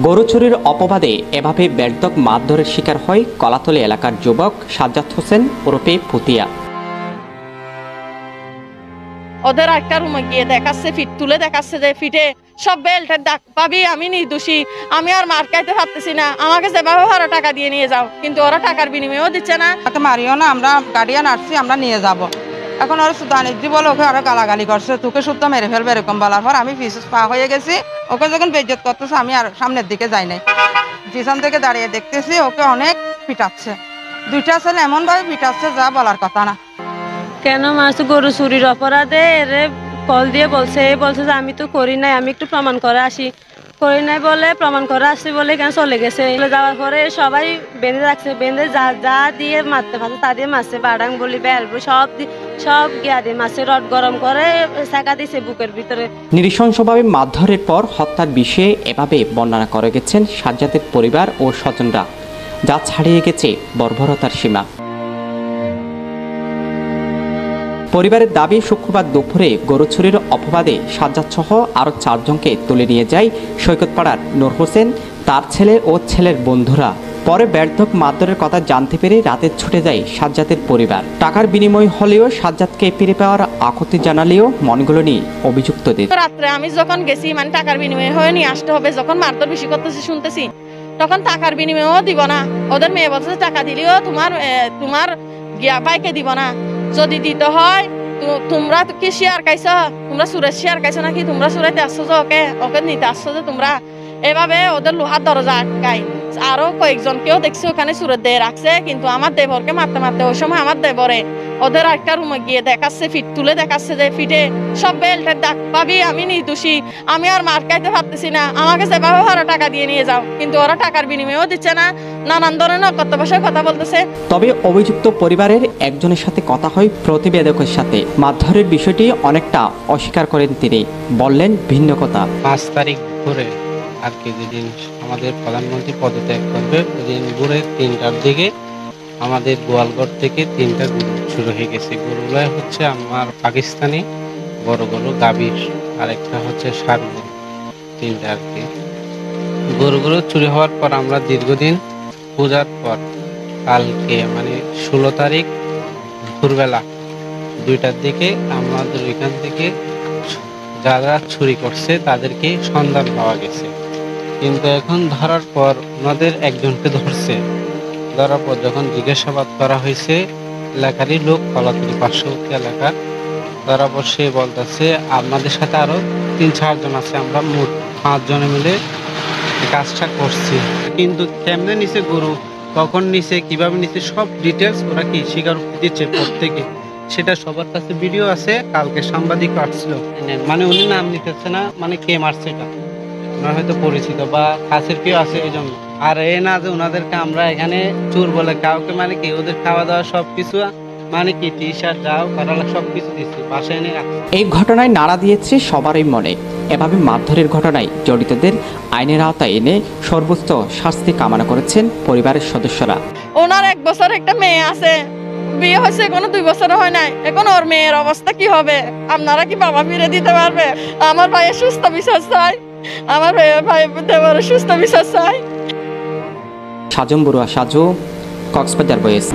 গরু চুরির অপবাদে এভাবে বেধড়ক মারধরের শিকার হয় কলাতলী এলাকার যুবক সাজ্জাদ হোসেন ওরফে ফুতিয়া। ওদের একটা রুমে গিয়ে দেখাচ্ছে, ফিট তুলে দেখাচ্ছে যে ফিটে সব বেল্টের দাগ পাবি, আমি নির্দোষী, আমি আর মার খাইতে পারতেছি না, আমাকে যেভাবে ভাড়া টাকা দিয়ে নিয়ে যাও, কিন্তু ওরা টাকার বিনিময়েও দিচ্ছে না। মারিও না, আমরা গার্ডিয়ান আসছি, আমরা নিয়ে যাব। এখন ওরা সুদানি দি বলে ওকে আরো গালাগালি করছে, তোকে শুদ্ধ মেরে ফেলবে এরকম বলার পর আমি পিছু পা হয়ে গেছি। ওকে যখন বেজ্জত করতেছে আমি আর সামনের দিকে যাই নাই, পিছন থেকে দাঁড়িয়ে দেখতেছি ওকে অনেক পিটাচ্ছে। দুইটা ছেলে এমন ভাবে পিটাচ্ছে যা বলার কথা না। কেন মাসু গরু চুরির অপরাধে এরে কল দিয়ে বলছে যে আমি তো করি নাই, আমি একটু প্রমাণ করে আসি, করি নাই বলে প্রমাণ করে আসছি বলে কেন চলে গেছে। যাওয়ার পরে সবাই বেঁধে রাখছে, বেঁধে যা দিয়ে মারতে পারছে তা দিয়ে মারছে, বাড়াং বলি বেল সব গিয়া দিয়ে মারছে, রড গরম করে চাকা দিছে বুকের ভিতরে। নৃশংসভাবে মারধরের পর হত্যার বিষয়ে এভাবে বর্ণনা করে গেছেন সাজ্জাদের পরিবার ও স্বজনরা, যা ছাড়িয়ে গেছে বর্বরতার সীমা। পরিবারের দাবি, শুক্রবার দুপুরে গরু চুরির অপবাদে সাজ্জাদ সহ আরও 4 জনকে তুলে নিয়ে যায় সৈকতপাড়ার নূর হোসেন, তার ছেলে ও ছেলের বন্ধুরা। পরে বেধড়ক মারধরের কথা জানতে পেরে রাতে ছুটে যায় সাজ্জাদের পরিবার। টাকার বিনিময় হলেও সাজ্জাদকে ফিরে পাওয়ার আকুতি জানালেও মনগুলো নিয়ে অভিযুক্তদের। রাত্রে আমি যখন গেছি, মানে টাকার বিনিময় হয়ে নিয়ে আসতে হবে, যখন মারধর বেশি করতেছি শুনতেছি, তখন টাকার বিনিময়ও দিব না। ওদের মেয়ে বলছে টাকা দিলেও তোমার গিয়া বাইকে দিব না, যদি দিতে হয় তোমরা কি শেয়ার খাইছো, তোমরা সুরের শেয়ার খাইছো নাকি, তোমরা সুরাইতে আসছো যে ওকে নিতে আসছো যে তোমরা, এভাবে ওদের লোহার দরজা আটকায়। আরো কয়েকজনকেও দেখছি ওখানে সুরের দিয়ে রাখছে, কিন্তু আমার দেবরকে মারতে মারতে ওই সময় আমার দেবরে ওদের একটা রুমে গিয়ে দেখাচ্ছে, ফিট তুলে দেখাচ্ছে যে ফিটে সব বেল্টের দাগ পাবি, আমি নির্দোষী, আমি আর মার খাইতে পারতেছি না, আমাকে যেভাবে ভাড়া টাকা দিয়ে নিয়ে যাও, কিন্তু ওরা টাকার বিনিময়েও দিচ্ছে না, নানান ধরনের কত ভাষায় কথা বলতেছে। তবে অভিযুক্ত পরিবারের একজনের সাথে কথা হয় প্রতিবেদকের সাথে। মারধরের বিষয়টি অনেকটা অস্বীকার করেন তিনি, বললেন ভিন্ন কথা। 5 তারিখ ধরে আর কি, যেদিন আমাদের প্রধানমন্ত্রী পদত্যাগ করবে ওই দিন ভোরে 3টার দিকে আমাদের গোয়ালঘর থেকে 3টা গরু শুরু হয়ে গেছে। গরুগুলো হচ্ছে আমার পাকিস্তানি বড় গরু গাভীর, আর একটা হচ্ছে ষাঁড় গরু, 3টা আর কি। গরুগুলো চুরি হওয়ার পর আমরা দীর্ঘদিন পূজার পর কালকে মানে 16 তারিখ ভোরবেলা 2টার দিকে আমাদের ওইখান থেকে যারা চুরি করছে তাদেরকে সন্ধান পাওয়া গেছে, কিন্তু এখন ধরার পর ওনাদের একজনকে ধরছে। ধরার পর যখন জিজ্ঞাসাবাদ করা হয়েছে, এলাকারই লোক, কলাতলী পার্শ্ববর্তী এলাকার, ধরার পর সে বলতেছে আমাদের সাথে আরো 3-4 জন আছে, আমরা মোট 5 জনে মিলে কাজটা করছি। কিন্তু কেমনে নিচে গরু, কখন নিচে, কিভাবে নিচে, সব ডিটেলস ওরা কি স্বীকারোক্তি দিচ্ছে প্রত্যেকে, সেটা সবার কাছে ভিডিও আছে। কালকে সাংবাদিক আসছিল, মানে উনি নাম নিতেছে না, মানে কে মারছে এটা ওনার হয়তো পরিচিত বা কাছের কেউ আছে এই জন্য। আর এ না যে ওনাদেরকে আমরা এখানে চোর বলে কাউকে, মানে কি ওদের খাওয়া দাওয়া সবকিছু, মানে কি টি শার্ট যাও করালা সবকিছু দিচ্ছি, বাসায় এনে রাখছি। এই ঘটনায় নাড়া দিয়েছে সবারই মনে। এভাবে মারধরের ঘটনায় জড়িতদের আইনের আওতায় এনে সর্বোচ্চ শাস্তি কামনা করেছেন পরিবারের সদস্যরা। ওনার 1 বছর একটা মেয়ে আছে, বিয়ে হয়েছে এখনো 2 বছর হয় নাই, এখন ওর মেয়ের অবস্থা কি হবে? আপনারা কি বাবা ফিরে দিতে পারবে? আমার ভাইয়ের সুস্থ বিচার চাই, আমার ভাই দেবরের সুস্থ বিচার চাই। সাজম বড়ুয়া, সাজু, কক্সবাজার ভয়েস।